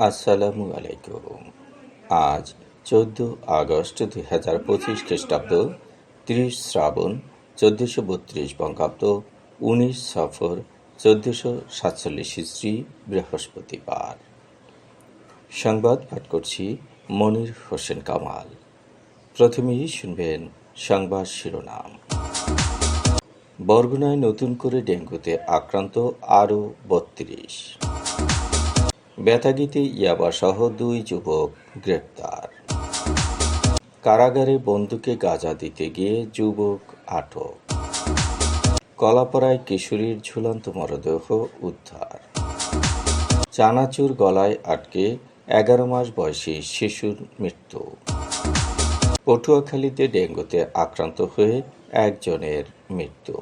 আসসালামু আলাইকুম। আজ 14 আগস্ট 2025 খ্রিস্টাব্দ, 30 শ্রাবণ 1432 বঙ্গাব্দ, 19 সফর 1447 হিজরি, বৃহস্পতিবার। সংবাদ পাঠ করছি মনির হোসেন কামাল। প্রথমেই শুনবেন সংবাদ শিরোনাম। বরগুনায় নতুন করে ডেঙ্গুতে আক্রান্ত আরও 32। বেতাগীতে ইয়াবাসহ 2 যুবক গ্রেপ্তার। কারাগারে বন্দুকে গাঁজা দিতে গিয়ে যুবক আটক। কলাপাড়ায় কিশোরীর ঝুলন্ত মরদেহ উদ্ধার। চানাচুর গলায় আটকে 11 মাস বয়সী শিশুর মৃত্যু। পটুয়াখালীতে ডেঙ্গুতে আক্রান্ত হয়ে একজনের মৃত্যু।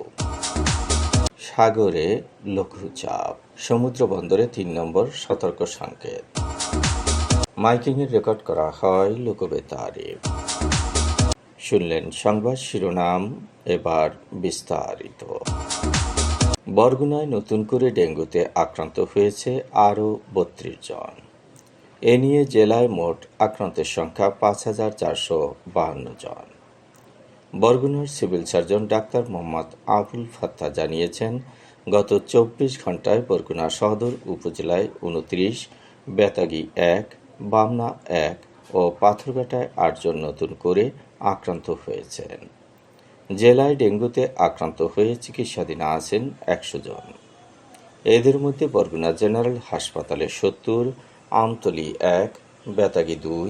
সাগরে লঘুচাপ, সমুদ্র বন্দরে 3 নম্বর সতর্ক সংকেত। মাইকিংয়ে রেকর্ড করা হয় লোকবেতারে। শুনলেন সংবাদ শিরোনাম, এবার বিস্তারিত। বরগুনায় নতুন করে ডেঙ্গুতে আক্রান্ত হয়েছে আরও 32 জন। এ নিয়ে জেলায় মোট আক্রান্তের সংখ্যা 5452 জন। বরগুনার civil surgeon doctor Mohammad Abul Fatta জানিয়েছেন, গত 24 ঘন্টায় বরগুনা সদর উপজেলায় 29, বেতাগী 1, বামনা 1 ও পাথরঘাটায় 8 জন নতুন করে আক্রান্ত হয়েছেন। জেলায় ডেঙ্গুতে আক্রান্ত হয়ে চিকিৎসাধীন আছেন 100 জন। এদের মধ্যে বরগুনা জেনারেল হাসপাতালে 70, আমতলী 1, বেতাগী 2,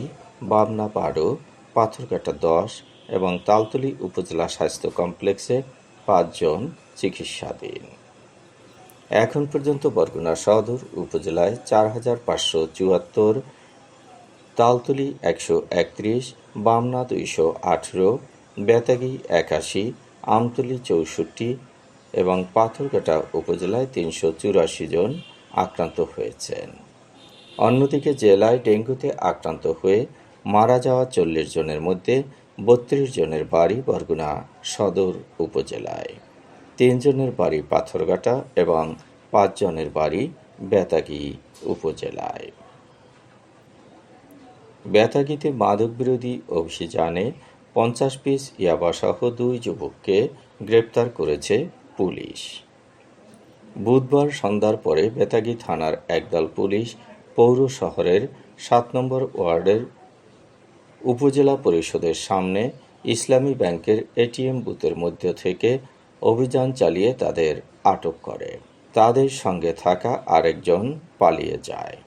বামনা 12, পাথরঘাটা 10 এবং তালতলী উপজেলা স্বাস্থ্য কমপ্লেক্সে 5 জন চিকিৎসাধীন। এখন পর্যন্ত বরগুনা সদর উপজেলায় 4574, তালতলী 131, বামনা 218, বেতাগী 81, আমতলী 64 এবং পাথরঘাটা উপজেলায় 384 জন আক্রান্ত হয়েছেন। অন্যদিকে জেলায় ডেঙ্গুতে আক্রান্ত হয়ে মারা যাওয়া 40 জনের মধ্যে 32 জনের বাড়ি বরগুনা সদর উপজেলায়, 3 জনের বাড়ি পাথরঘাটা এবং 5 জনের বাড়ি বেতাগী উপজেলায়। বেতাগীতে মাদক বিরোধী অভিযানে 50 পিস ইয়াবাসহ 2 যুবককে গ্রেপ্তার করেছে পুলিশ। বুধবার সন্ধ্যার পরে বেতাগী থানার একদল পুলিশ পৌর শহরের 7 নম্বর ওয়ার্ডের উপজেলা পরিষদের সামনে ইসলামী ব্যাংকের এটিএম বুথের মধ্য থেকে অভিযান চালিয়ে তাদের আটক করে। তাদের সঙ্গে থাকা আরেকজন পালিয়ে যায়।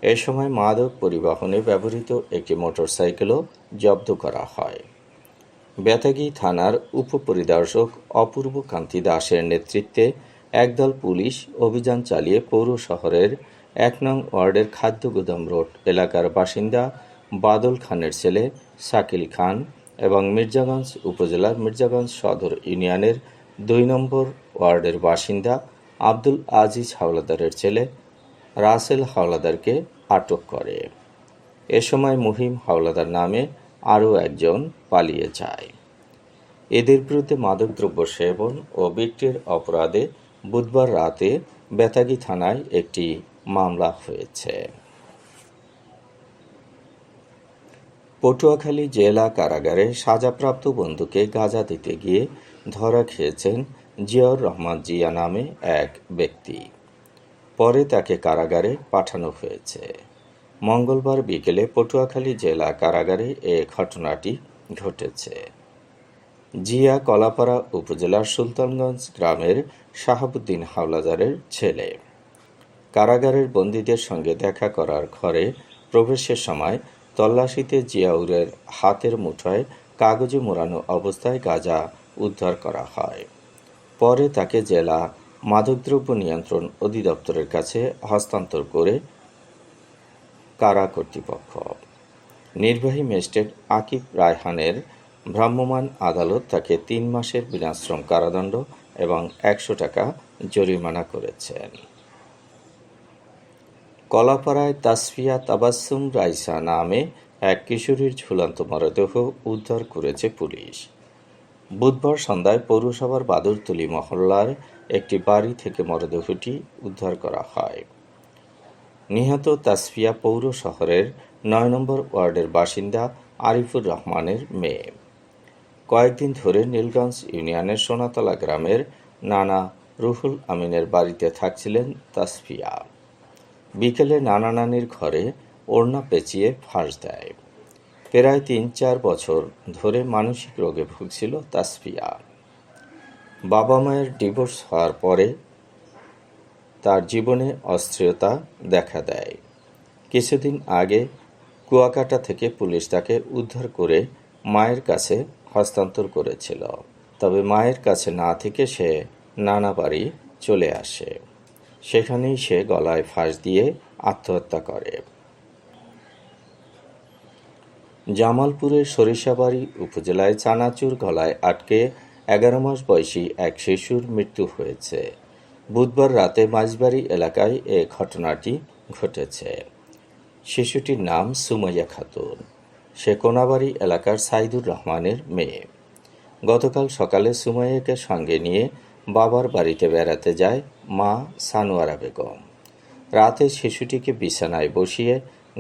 এ সময় মাদক পরিবহনে ব্যবহৃত একটি মোটরসাইকেলও জব্দ করা হয়। বেতাগী থানার উপপরিদর্শক অপূর্ব কান্তি দাসের নেতৃত্বে একদল পুলিশ অভিযান চালিয়ে পৌর শহরের 1 নং ওয়ার্ডের খাদ্য গুদাম রোড এলাকার বাসিন্দা বাদল খানের ছেলে শাকিল খান এবং মির্জাগঞ্জ উপজেলার মির্জাগঞ্জ সদর ইউনিয়নের 2 নম্বর ওয়ার্ডের বাসিন্দা আব্দুল আজিজ হাওলাদারের ছেলে রাসেল হাওলাদারকে আটক করে। এ সময় মুহিম হাওলাদার নামে আরও একজন পালিয়ে যায়। এদের বিরুদ্ধে মাদকদ্রব্য সেবন ও বিক্রির অপরাধে বুধবার রাতে বেতাগী থানায় একটি মামলা হয়েছে। পটুয়াখালী জেলা কারাগারে সাজাপ্রাপ্ত বন্দুকে গাঁজা দিতে গিয়ে ধরা খেয়েছেন জিয়াউর রহমান জিয়া নামে এক ব্যক্তি। পরে তাকে কারাগারে পাঠানো হয়েছে। মঙ্গলবার বিকেলে পটুয়াখালী জেলা কারাগারে এ ঘটনাটি ঘটেছে। জিয়া কলাপাড়া উপজেলার সুলতানগঞ্জ গ্রামের শাহাবুদ্দিন হাওলাদারের ছেলে। কারাগারের বন্দীদের সঙ্গে দেখা করার ঘরে প্রবেশের সময় তল্লাশিতে জিয়াউরের হাতের মুঠোয় কাগজে মোড়ানো অবস্থায় গাঁজা উদ্ধার করা হয়। পরে তাকে জেলা মাদকদ্রব্য নিয়ন্ত্রণ অধিদপ্তরের কাছে হস্তান্তর করে কারা কর্তৃপক্ষ। নির্বাহী ম্যাজিস্ট্রেট আকিব রায়হানের ভ্রাম্যমাণ আদালত তাকে 3 মাসের বিনাশ্রম কারাদণ্ড এবং 100 টাকা জরিমানা করেছেন। কলাপাড়ায় তাসফিয়া তাবাসসুম রাইসা নামে এক কিশোরীর ঝুলন্ত মরদেহ উদ্ধার করেছে পুলিশ। বুধবার সন্ধ্যায় পৌরসভার বাদুরতলী মহল্লার একটি বাড়ি থেকে মরদেহটি উদ্ধার করা হয়। নিহত তাসফিয়া পৌর শহরের ৯ নম্বর ওয়ার্ডের বাসিন্দা আরিফুর রহমানের মেয়ে। কয়েকদিন ধরে নীলগঞ্জ ইউনিয়নের সোনাতলা গ্রামের নানা রুহুল আমিনের বাড়িতে থাকছিলেন তাসফিয়া। বিকেলে নানা নানির ঘরে ওড়না পেঁচিয়ে ফাঁস দেয়। প্রায় ৩-৪ বছর ধরে মানসিক রোগে ভুগছিল তাসফিয়া। বাবা মায়ের ডিভোর্স হওয়ার পরে তার জীবনে অস্থিরতা দেখা দেয়। কিছুদিন আগে কুয়াকাটা থেকে পুলিশ তাকে উদ্ধার করে মায়ের কাছে হস্তান্তর করেছিল। তবে মায়ের কাছে না থেকে সে নানা বাড়ি চলে আসে। সেখানেই সে গলায় ফাঁস দিয়ে আত্মহত্যা করে। জামালপুরের সরিষাবাড়ি উপজেলায় চানাচুর গলায় আটকে 11 মাস বয়সী এক শিশুর মৃত্যু হয়েছে। বুধবার রাতে মাঝবাড়ি এলাকায় এ ঘটনাটি ঘটেছে। শিশুটির নাম সুমাইয়া খাতুন। সে কোনাবাড়ি এলাকার সাইদুর রহমানের মেয়ে। গতকাল সকালে সুমাইয়াকে সঙ্গে নিয়ে বাবার বাড়িতে বেড়াতে যায় মা সানোয়ারা বেগম। রাতে শিশুটিকে বিছানায় বসিয়ে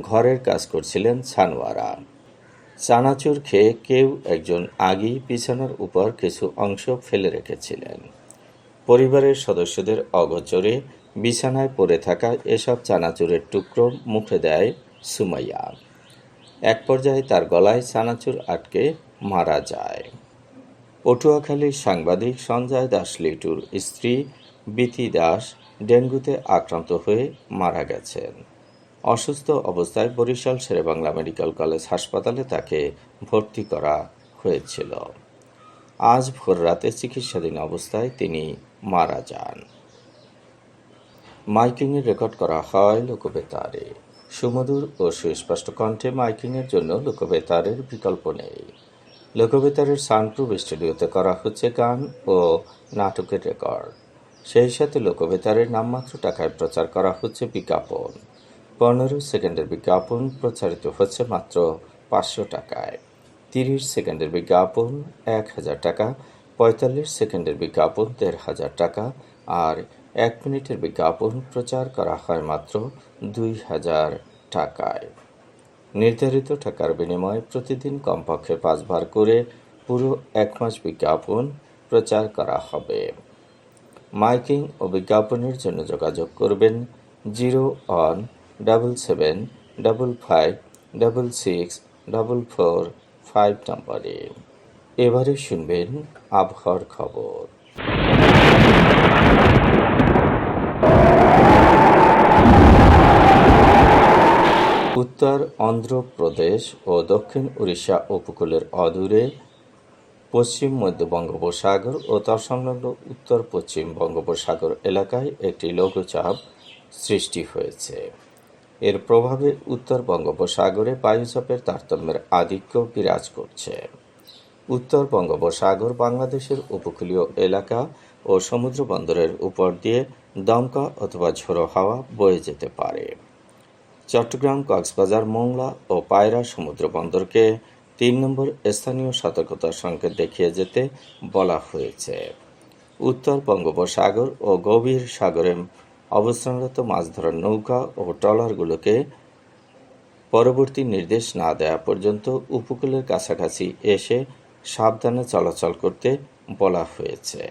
ঘরের কাজ করছিলেন সানোয়ারা। চানাচুর খেয়ে কেউ একজন আগেই বিছানার উপর কিছু অংশ ফেলে রেখেছিলেন। পরিবারের সদস্যদের অগোচরে বিছানায় পড়ে থাকা এসব চানাচুরের টুকরো মুখে দেয় সুমাইয়া। এক পর্যায়ে তার গলায় চানাচুর আটকে মারা যায়। পটুয়াখালীর সাংবাদিক সঞ্জয় দাস লিটুর স্ত্রী বিথি দাস ডেঙ্গুতে আক্রান্ত হয়ে মারা গেছেন। অসুস্থ অবস্থায় বরিশাল শেরেবাংলা মেডিকেল কলেজ হাসপাতালে তাকে ভর্তি করা হয়েছিল। আজ ভোররাতে চিকিৎসাধীন অবস্থায় তিনি মারা যান। মাইকিংয়ে রেকর্ড করা হয় লোকবেতারে। সুমধুর ও সুস্পষ্ট কণ্ঠে মাইকিংয়ের জন্য লোকবেতারের বিকল্প নেই। লোকবেতারের সাউন্ডপ্রুফ স্টুডিওতে করা হচ্ছে গান ও নাটকের রেকর্ড। সেই সাথে লোকবেতারের নামমাত্র টাকায় প্রচার করা হচ্ছে বিজ্ঞাপন। 15 সেকেন্ডের বিজ্ঞাপন প্রচারিত হচ্ছে মাত্র 500 টাকায়। 30 সেকেন্ডের বিজ্ঞাপন 1000 টাকা, 45 সেকেন্ডের বিজ্ঞাপন 1500 টাকা আর 1 মিনিটের বিজ্ঞাপন প্রচার করা হয় মাত্র 2000 টাকায়। নির্ধারিত টাকার বিনিময়ে প্রতিদিন কমপক্ষে 5 বার করে পুরো 1 মাস বিজ্ঞাপন প্রচার করা হবে। মাইকিং ও বিজ্ঞাপনের জন্য যোগাযোগ করবেন 0-1-755-6-445 নম্বরে। এবারে শুনবেন আবহাওয়ার খবর। উত্তর অন্ধ্রপ্রদেশ ও দক্ষিণ উড়িষ্যা উপকূলের অদূরে পশ্চিম মধ্য বঙ্গোপসাগর ও তৎসংলগ্ন উত্তর পশ্চিম বঙ্গোপসাগর এলাকায় একটি লঘুচাপ সৃষ্টি হয়েছে। এর প্রভাবে উত্তর বঙ্গোপসাগরে বায়ুচাপের তারতম্যের আধিক্য বিরাজ করছে। উত্তর বঙ্গোপসাগর বাংলাদেশের উপকূলীয় এলাকা ও সমুদ্র বন্দরের উপর দিয়ে দমকা অথবা ঝোড়ো হাওয়া বয়ে যেতে পারে। চট্টগ্রাম, কক্সবাজার, মোংলা ও পায়রা সমুদ্র বন্দরকে 3 নম্বর স্থানীয় সতর্কতার সংকেত দেখিয়ে যেতে বলা হয়েছে। উত্তর বঙ্গোপসাগর ও গভীর সাগরে অবস্থানরত মাছ ধরার নৌকা ও ট্রলারগুলোকে পরবর্তী নির্দেশ না দেওয়া পর্যন্ত উপকূলের কাছাকাছি এসে সাবধানে চলাচল করতে বলা হয়েছে।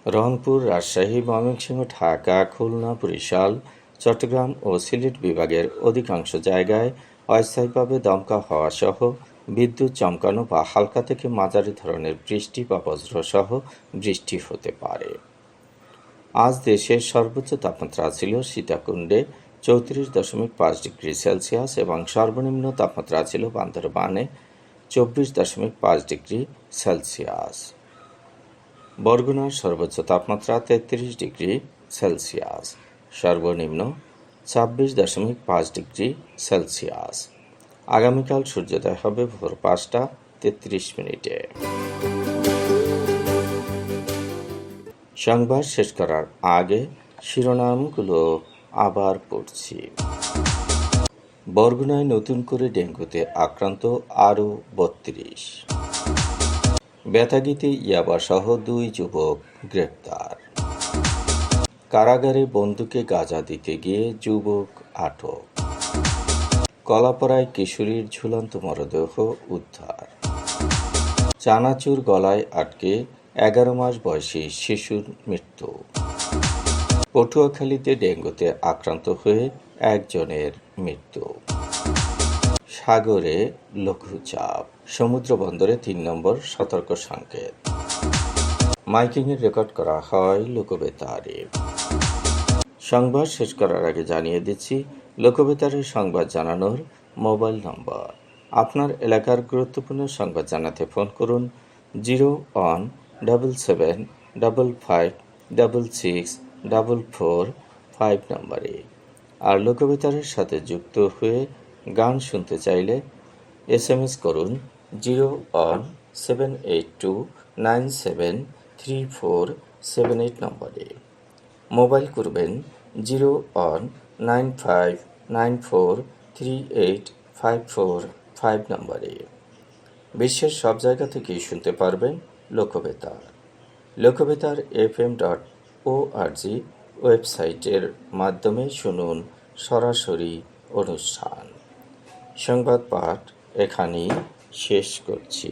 রংপুর, রাজশাহী, ময়মনসিংহ, ঢাকা, খুলনা, বরিশাল, চট্টগ্রাম ও সিলেট বিভাগের অধিকাংশ জায়গায় অস্থায়ীভাবে দমকা হাওয়া সহ বিদ্যুৎ চমকানো বা হালকা থেকে মাঝারি ধরনের বৃষ্টি বা বজ্রসহ বৃষ্টি হতে পারে। আজ দেশের সর্বোচ্চ তাপমাত্রা ছিল সীতাকুণ্ডে 34.5 ডিগ্রি সেলসিয়াস এবং সর্বনিম্ন তাপমাত্রা ছিল বান্দরবানে 24.5 ডিগ্রি সেলসিয়াস। বরগুনার সর্বোচ্চ তাপমাত্রা 33 ডিগ্রি সেলসিয়াস, সর্বনিম্ন 26.5 ডিগ্রি সেলসিয়াস। আগামীকাল সূর্যোদয় হবে ভোর 5:33। সংবাদ শেষ করার আগে শিরোনামগুলো আবার পড়ছি। বরগুনায় নতুন করে ডেঙ্গুতে আক্রান্ত আরও 32। বেতাগীতে ইয়াবাসহ 2 যুবক গ্রেপ্তার। কারাগারে বন্দুকে গাঁজা দিতে গিয়ে যুবক আটক। কলাপাড়ায় কিশোরীর ঝুলন্ত মরদেহ উদ্ধার। চানাচুর গলায় আটকে 11 মাস বয়সী শিশুর মৃত্যু। পটুয়াখালীতে ডেঙ্গুতে আক্রান্ত হয়ে একজনের মৃত্যু। সাগরে লঘুচাপ, সমুদ্র বন্দরে 3 নম্বর সতর্ক সংকেত। মাইকিংয়ে রেকর্ড করা হয় লোকবেতারে। সংবাদ শেষ করার আগে জানিয়ে দিচ্ছি লোকবেতারের সংবাদ জানানোর মোবাইল নম্বর। আপনার এলাকার গুরুত্বপূর্ণ সংবাদ জানাতে ফোন করুন 017555664445 নম্বরে। আর লোকবেতারের সাথে যুক্ত হয়ে গান শুনতে চাইলে SMS করুন 01782973478 নম্বরে। মোবাইল করবেন 01959438545 নম্বরে। বিশ্বের সব জায়গা থেকেই শুনতে পারবেন লোকবেতার। লোকবেতার FM.org ওয়েবসাইটের মাধ্যমে শুনুন সরাসরি অনুষ্ঠান। সংবাদ পাঠ এখানেই শেষ করছি।